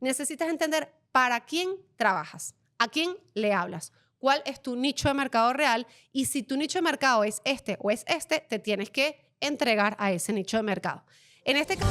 necesitas entender para quién trabajas, a quién le hablas, cuál es tu nicho de mercado real y si tu nicho de mercado es este o es este, te tienes que entregar a ese nicho de mercado. En este caso...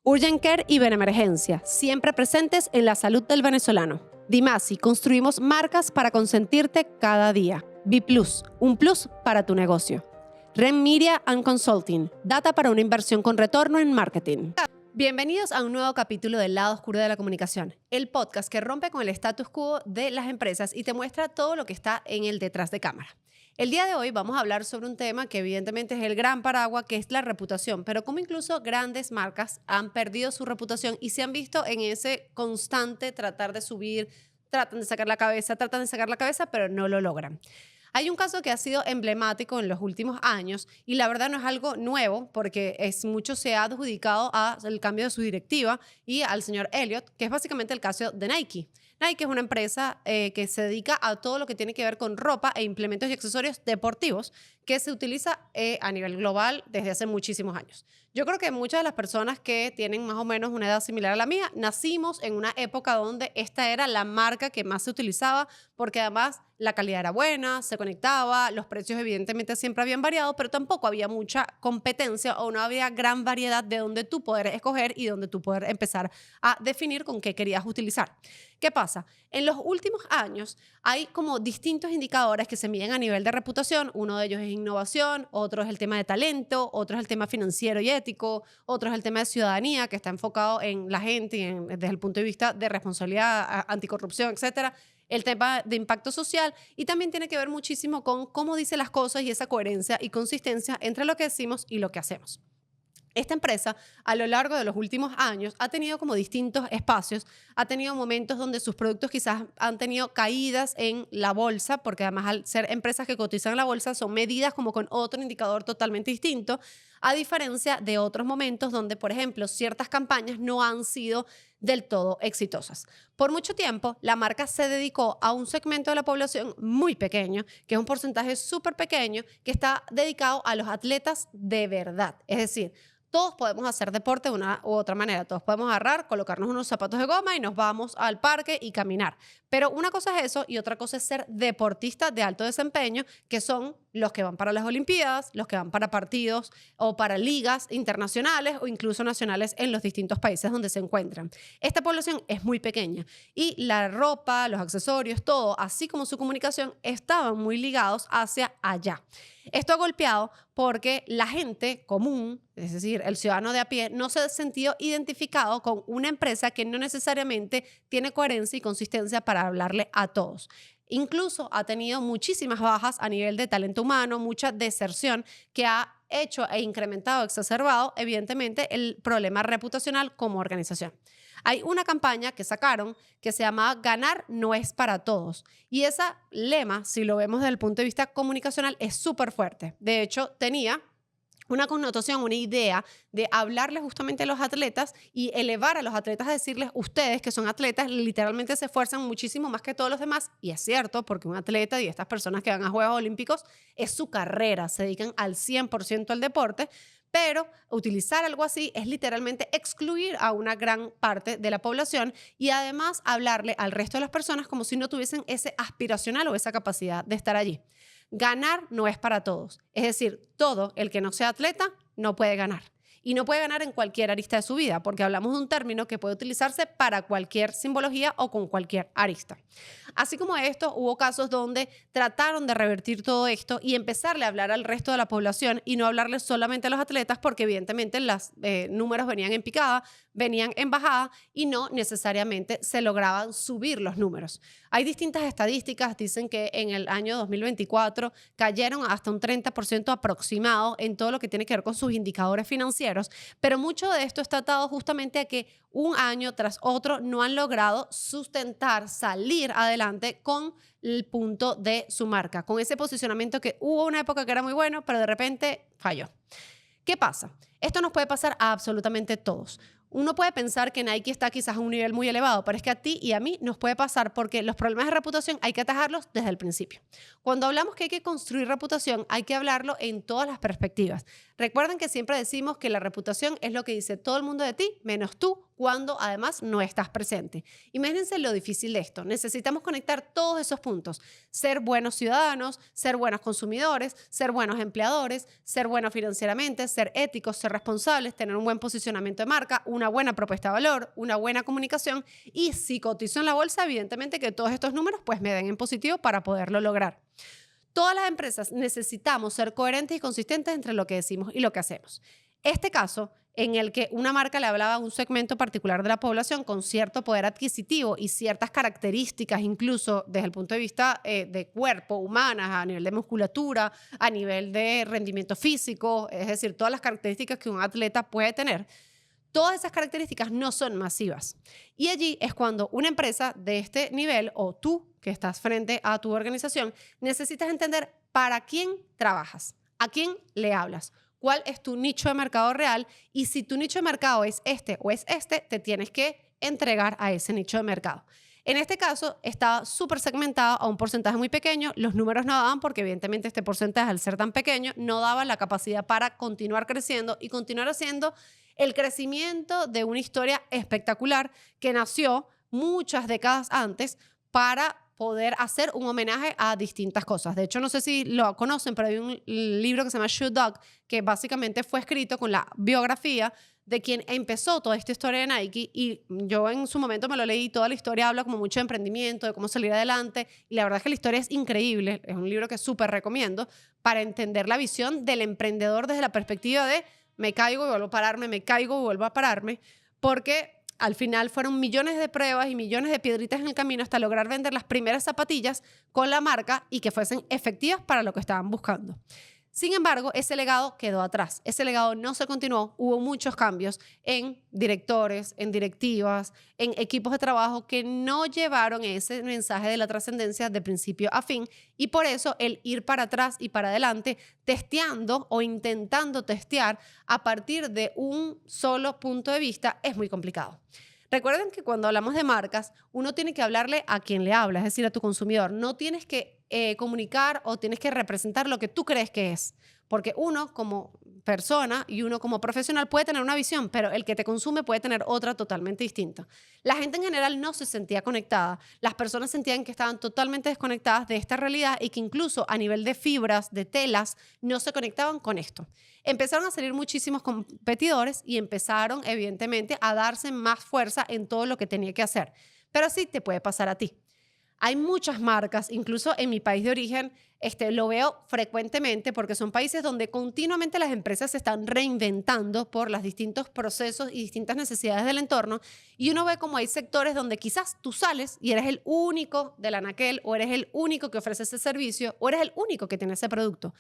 Urgent Care y Benemergencia, siempre presentes en la salud del venezolano. Dimasi, construimos marcas para consentirte cada día. B+, un plus para tu negocio. REN Media and Consulting, data para una inversión con retorno en marketing. Bienvenidos a un nuevo capítulo del lado oscuro de la comunicación, el podcast que rompe con el status quo de las empresas y te muestra todo lo que está en el detrás de cámara. El día de hoy vamos a hablar sobre un tema que evidentemente es el gran paraguas, que es la reputación, pero como incluso grandes marcas han perdido su reputación y se han visto en ese constante tratar de subir, tratan de sacar la cabeza, pero no lo logran. Hay un caso que ha sido emblemático en los últimos años y la verdad no es algo nuevo porque mucho se ha adjudicado al cambio de su directiva y al señor Elliott, que es básicamente el caso de Nike. Nike es una empresa que se dedica a todo lo que tiene que ver con ropa e implementos y accesorios deportivos que se utiliza a nivel global desde hace muchísimos años. Yo creo que muchas de las personas que tienen más o menos una edad similar a la mía, nacimos en una época donde esta era la marca que más se utilizaba porque además la calidad era buena, se conectaba, los precios evidentemente siempre habían variado, pero tampoco había mucha competencia o no había gran variedad de donde tú poder escoger y donde tú poder empezar a definir con qué querías utilizar. ¿Qué pasa? En los últimos años hay como distintos indicadores que se miden a nivel de reputación. Uno de ellos es innovación, otro es el tema de talento, otro es el tema financiero y ético, otro es el tema de ciudadanía, que está enfocado en la gente y desde el punto de vista de responsabilidad, anticorrupción, etcétera. El tema de impacto social y también tiene que ver muchísimo con cómo dice las cosas y esa coherencia y consistencia entre lo que decimos y lo que hacemos. Esta empresa, a lo largo de los últimos años, ha tenido como distintos espacios, ha tenido momentos donde sus productos quizás han tenido caídas en la bolsa, porque además al ser empresas que cotizan en la bolsa son medidas como con otro indicador totalmente distinto, a diferencia de otros momentos donde, por ejemplo, ciertas campañas no han sido del todo exitosas. Por mucho tiempo, la marca se dedicó a un segmento de la población muy pequeño, que es un porcentaje súper pequeño, que está dedicado a los atletas de verdad. Es decir, todos podemos hacer deporte de una u otra manera. Todos podemos agarrar, colocarnos unos zapatos de goma y nos vamos al parque y caminar. Pero una cosa es eso y otra cosa es ser deportista de alto desempeño, que son los que van para las Olimpiadas, los que van para partidos o para ligas internacionales o incluso nacionales en los distintos países donde se encuentran. Esta población es muy pequeña y la ropa, los accesorios, todo, así como su comunicación, estaban muy ligados hacia allá. Esto ha golpeado porque la gente común, es decir, el ciudadano de a pie, no se ha sentido identificado con una empresa que no necesariamente tiene coherencia y consistencia para hablarle a todos. Incluso ha tenido muchísimas bajas a nivel de talento humano, mucha deserción que ha hecho e incrementado, exacerbado, evidentemente, el problema reputacional como organización. Hay una campaña que sacaron que se llama Ganar no es para todos. Y ese lema, si lo vemos desde el punto de vista comunicacional, es súper fuerte. De hecho, tenía una connotación, una idea de hablarles justamente a los atletas y elevar a los atletas a decirles, ustedes que son atletas literalmente se esfuerzan muchísimo más que todos los demás. Y es cierto, porque un atleta y estas personas que van a Juegos Olímpicos es su carrera, se dedican al 100% al deporte, pero utilizar algo así es literalmente excluir a una gran parte de la población y además hablarle al resto de las personas como si no tuviesen ese aspiracional o esa capacidad de estar allí. Ganar no es para todos. Es decir, todo el que no sea atleta no puede ganar. Y no puede ganar en cualquier arista de su vida, porque hablamos de un término que puede utilizarse para cualquier simbología o con cualquier arista. Así como esto, hubo casos donde trataron de revertir todo esto y empezarle a hablar al resto de la población y no hablarle solamente a los atletas, porque evidentemente los números venían en picada, venían en bajada y no necesariamente se lograban subir los números. Hay distintas estadísticas, dicen que en el año 2024 cayeron hasta un 30% aproximado en todo lo que tiene que ver con sus indicadores financieros, pero mucho de esto está atado justamente a que un año tras otro no han logrado sustentar, salir adelante con el punto de su marca, con ese posicionamiento que hubo una época que era muy bueno, pero de repente falló. ¿Qué pasa? Esto nos puede pasar a absolutamente todos. Uno puede pensar que Nike está quizás a un nivel muy elevado, pero es que a ti y a mí nos puede pasar porque los problemas de reputación hay que atajarlos desde el principio. Cuando hablamos que hay que construir reputación, hay que hablarlo en todas las perspectivas. Recuerden que siempre decimos que la reputación es lo que dice todo el mundo de ti, menos tú, cuando además no estás presente. Imagínense lo difícil de esto. Necesitamos conectar todos esos puntos. Ser buenos ciudadanos, ser buenos consumidores, ser buenos empleadores, ser buenos financieramente, ser éticos, ser responsables, tener un buen posicionamiento de marca, una buena propuesta de valor, una buena comunicación y si cotizo en la bolsa, evidentemente que todos estos números pues me den en positivo para poderlo lograr. Todas las empresas necesitamos ser coherentes y consistentes entre lo que decimos y lo que hacemos. Este caso, en el que una marca le hablaba a un segmento particular de la población con cierto poder adquisitivo y ciertas características, incluso desde el punto de vista de cuerpo, humanas, a nivel de musculatura, a nivel de rendimiento físico, es decir, todas las características que un atleta puede tener, todas esas características no son masivas. Y allí es cuando una empresa de este nivel, o tú que estás frente a tu organización, necesitas entender para quién trabajas, a quién le hablas, cuál es tu nicho de mercado real y si tu nicho de mercado es este o es este, te tienes que entregar a ese nicho de mercado. En este caso, estaba súper segmentado a un porcentaje muy pequeño. Los números no daban porque evidentemente este porcentaje, al ser tan pequeño, no daba la capacidad para continuar creciendo y continuar haciendo el crecimiento de una historia espectacular que nació muchas décadas antes para poder hacer un homenaje a distintas cosas. De hecho, no sé si lo conocen, pero hay un libro que se llama Shoe Dog, que básicamente fue escrito con la biografía de quien empezó toda esta historia de Nike y yo en su momento me lo leí, toda la historia habla como mucho de emprendimiento, de cómo salir adelante y la verdad es que la historia es increíble, es un libro que súper recomiendo para entender la visión del emprendedor desde la perspectiva de me caigo y vuelvo a pararme, me caigo y vuelvo a pararme, porque al final fueron millones de pruebas y millones de piedritas en el camino hasta lograr vender las primeras zapatillas con la marca y que fuesen efectivas para lo que estaban buscando. Sin embargo, ese legado quedó atrás. Ese legado no se continuó. Hubo muchos cambios en directores, en directivas, en equipos de trabajo que no llevaron ese mensaje de la trascendencia de principio a fin y por eso el ir para atrás y para adelante testeando o intentando testear a partir de un solo punto de vista es muy complicado. Recuerden que cuando hablamos de marcas, uno tiene que hablarle a quien le habla, es decir, a tu consumidor. No tienes que comunicar o tienes que representar lo que tú crees que es. Porque uno como persona y uno como profesional puede tener una visión, pero el que te consume puede tener otra totalmente distinta. La gente en general no se sentía conectada. Las personas sentían que estaban totalmente desconectadas de esta realidad y que incluso a nivel de fibras, de telas, no se conectaban con esto. Empezaron a salir muchísimos competidores y empezaron, evidentemente, a darse más fuerza en todo lo que tenía que hacer. Pero así te puede pasar a ti. Hay muchas marcas, incluso en mi país de origen, lo veo frecuentemente porque son países donde continuamente las empresas se están reinventando por los distintos procesos y distintas necesidades del entorno y uno ve como hay sectores donde quizás tú sales y eres el único del anaquel o eres el único que ofrece ese servicio o eres el único que tiene ese producto.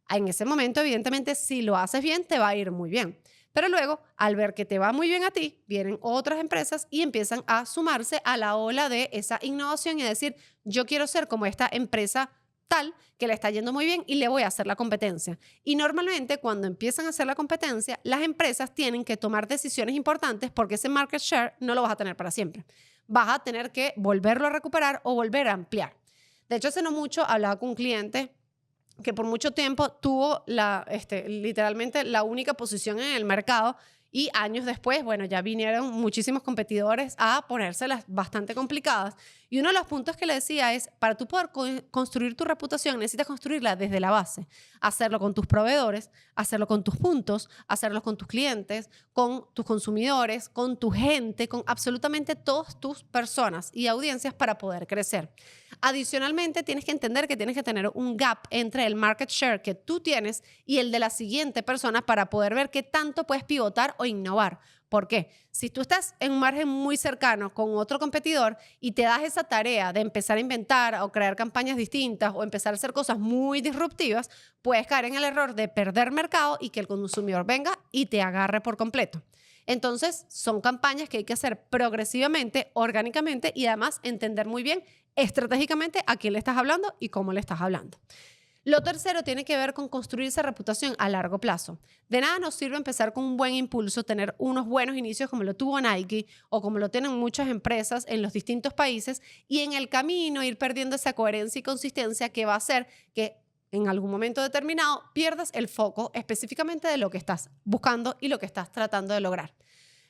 En ese momento, evidentemente, si lo haces bien, te va a ir muy bien. Pero luego, al ver que te va muy bien a ti, vienen otras empresas y empiezan a sumarse a la ola de esa innovación y a decir, yo quiero ser como esta empresa tal que le está yendo muy bien y le voy a hacer la competencia. Y normalmente cuando empiezan a hacer la competencia, las empresas tienen que tomar decisiones importantes porque ese market share no lo vas a tener para siempre. Vas a tener que volverlo a recuperar o volver a ampliar. De hecho, hace no mucho hablaba con un cliente que por mucho tiempo tuvo literalmente la única posición en el mercado y años después, bueno, ya vinieron muchísimos competidores a ponérselas bastante complicadas. Y uno de los puntos que le decía es, para tú poder construir tu reputación, necesitas construirla desde la base. Hacerlo con tus proveedores, hacerlo con tus puntos, hacerlo con tus clientes, con tus consumidores, con tu gente, con absolutamente todas tus personas y audiencias para poder crecer. Adicionalmente, tienes que entender que tienes que tener un gap entre el market share que tú tienes y el de la siguiente persona para poder ver qué tanto puedes pivotar o innovar. ¿Por qué? Si tú estás en un margen muy cercano con otro competidor y te das esa tarea de empezar a inventar o crear campañas distintas o empezar a hacer cosas muy disruptivas, puedes caer en el error de perder mercado y que el consumidor venga y te agarre por completo. Entonces, son campañas que hay que hacer progresivamente, orgánicamente y además entender muy bien estratégicamente a quién le estás hablando y cómo le estás hablando. Lo tercero tiene que ver con construir esa reputación a largo plazo. De nada nos sirve empezar con un buen impulso, tener unos buenos inicios como lo tuvo Nike o como lo tienen muchas empresas en los distintos países y en el camino ir perdiendo esa coherencia y consistencia que va a hacer que en algún momento determinado pierdas el foco específicamente de lo que estás buscando y lo que estás tratando de lograr.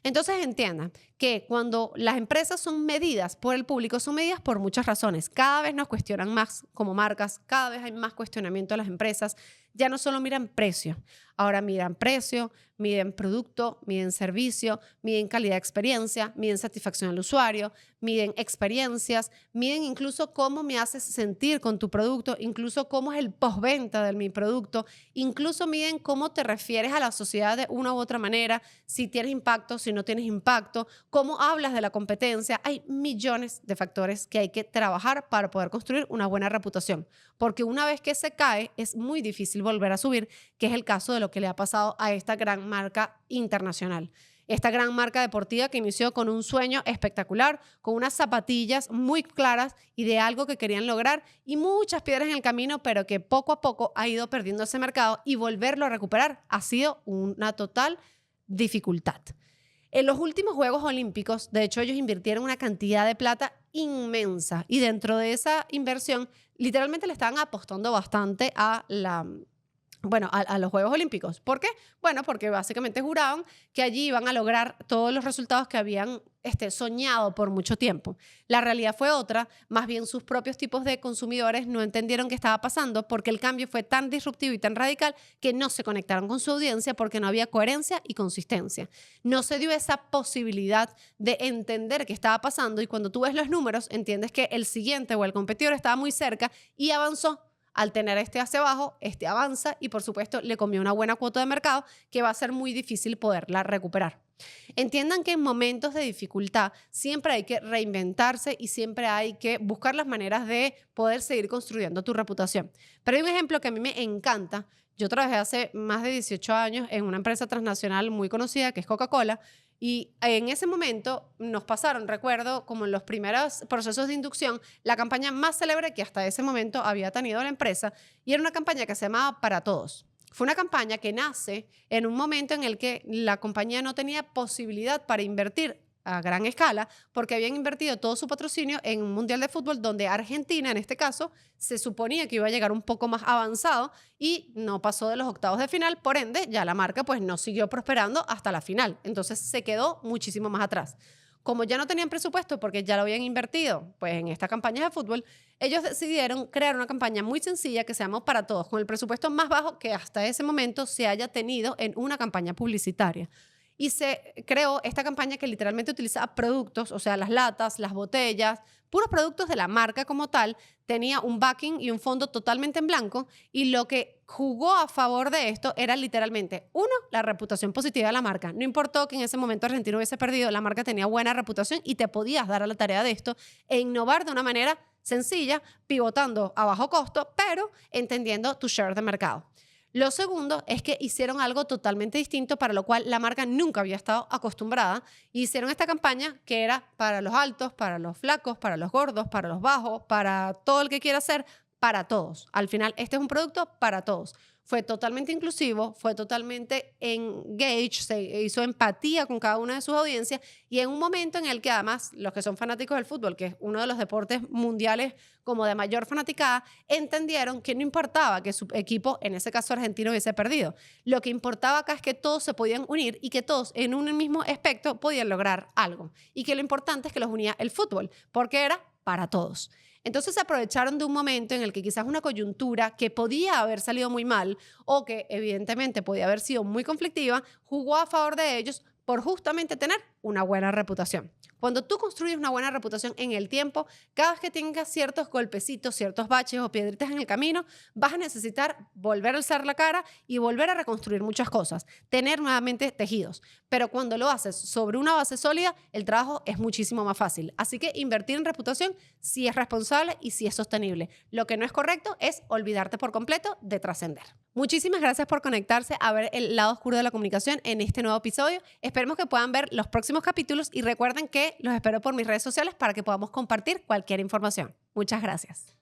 Entonces entiendan que cuando las empresas son medidas por el público, son medidas por muchas razones. Cada vez nos cuestionan más como marcas, cada vez hay más cuestionamiento de las empresas. Ya no solo miran precio, ahora miran precio, miden producto, miden servicio, miden calidad de experiencia, miden satisfacción del usuario, miden experiencias, miden incluso cómo me haces sentir con tu producto, incluso cómo es el postventa de mi producto, incluso miden cómo te refieres a la sociedad de una u otra manera, si tienes impacto, si no tienes impacto, cómo hablas de la competencia. Hay millones de factores que hay que trabajar para poder construir una buena reputación, porque una vez que se cae es muy difícil volver a subir, que es el caso de lo que le ha pasado a esta gran marca internacional. Esta gran marca deportiva que inició con un sueño espectacular, con unas zapatillas muy claras y de algo que querían lograr y muchas piedras en el camino, pero que poco a poco ha ido perdiendo ese mercado y volverlo a recuperar ha sido una total dificultad. En los últimos Juegos Olímpicos, de hecho, ellos invirtieron una cantidad de plata inmensa y dentro de esa inversión, literalmente le estaban apostando bastante a los Juegos Olímpicos. ¿Por qué? Bueno, porque básicamente juraban que allí iban a lograr todos los resultados que habían soñado por mucho tiempo. La realidad fue otra, más bien sus propios tipos de consumidores no entendieron qué estaba pasando porque el cambio fue tan disruptivo y tan radical que no se conectaron con su audiencia porque no había coherencia y consistencia. No se dio esa posibilidad de entender qué estaba pasando y cuando tú ves los números entiendes que el siguiente o el competidor estaba muy cerca y avanzó. Al tener hacia abajo, avanza y por supuesto le comió una buena cuota de mercado que va a ser muy difícil poderla recuperar. Entiendan que en momentos de dificultad siempre hay que reinventarse y siempre hay que buscar las maneras de poder seguir construyendo tu reputación. Pero hay un ejemplo que a mí me encanta. Yo trabajé hace más de 18 años en una empresa transnacional muy conocida que es Coca-Cola y en ese momento nos pasaron, recuerdo, como en los primeros procesos de inducción, la campaña más célebre que hasta ese momento había tenido la empresa y era una campaña que se llamaba Para Todos. Fue una campaña que nace en un momento en el que la compañía no tenía posibilidad para invertir a gran escala porque habían invertido todo su patrocinio en un mundial de fútbol donde Argentina, en este caso, se suponía que iba a llegar un poco más avanzado y no pasó de los octavos de final, por ende, ya la marca pues no siguió prosperando hasta la final. Entonces se quedó muchísimo más atrás. Como ya no tenían presupuesto porque ya lo habían invertido pues en esta campaña de fútbol, ellos decidieron crear una campaña muy sencilla que se llamó Para Todos, con el presupuesto más bajo que hasta ese momento se haya tenido en una campaña publicitaria. Y se creó esta campaña que literalmente utilizaba productos, o sea, las latas, las botellas, puros productos de la marca como tal, tenía un backing y un fondo totalmente en blanco y lo que jugó a favor de esto era literalmente, uno, la reputación positiva de la marca. No importó que en ese momento Argentina hubiese perdido, la marca tenía buena reputación y te podías dar a la tarea de esto e innovar de una manera sencilla, pivotando a bajo costo, pero entendiendo tu share de mercado. Lo segundo es que hicieron algo totalmente distinto para lo cual la marca nunca había estado acostumbrada. Hicieron esta campaña que era para los altos, para los flacos, para los gordos, para los bajos, para todo el que quiera ser, para todos. Al final, este es un producto para todos. Fue totalmente inclusivo, fue totalmente engaged, se hizo empatía con cada una de sus audiencias y en un momento en el que además los que son fanáticos del fútbol, que es uno de los deportes mundiales como de mayor fanaticada, entendieron que no importaba que su equipo, en ese caso argentino, hubiese perdido. Lo que importaba acá es que todos se podían unir y que todos en un mismo aspecto podían lograr algo. Y que lo importante es que los unía el fútbol, porque era para todos. Entonces se aprovecharon de un momento en el que quizás una coyuntura que podía haber salido muy mal o que evidentemente podía haber sido muy conflictiva, jugó a favor de ellos por justamente tener una buena reputación. Cuando tú construyes una buena reputación en el tiempo, cada vez que tengas ciertos golpecitos, ciertos baches o piedritas en el camino, vas a necesitar volver a alzar la cara y volver a reconstruir muchas cosas, tener nuevamente tejidos. Pero cuando lo haces sobre una base sólida, el trabajo es muchísimo más fácil. Así que invertir en reputación sí es responsable y sí es sostenible. Lo que no es correcto es olvidarte por completo de trascender. Muchísimas gracias por conectarse a ver el lado oscuro de la comunicación en este nuevo episodio. Esperemos que puedan ver los próximos capítulos y recuerden que los espero por mis redes sociales para que podamos compartir cualquier información. Muchas gracias.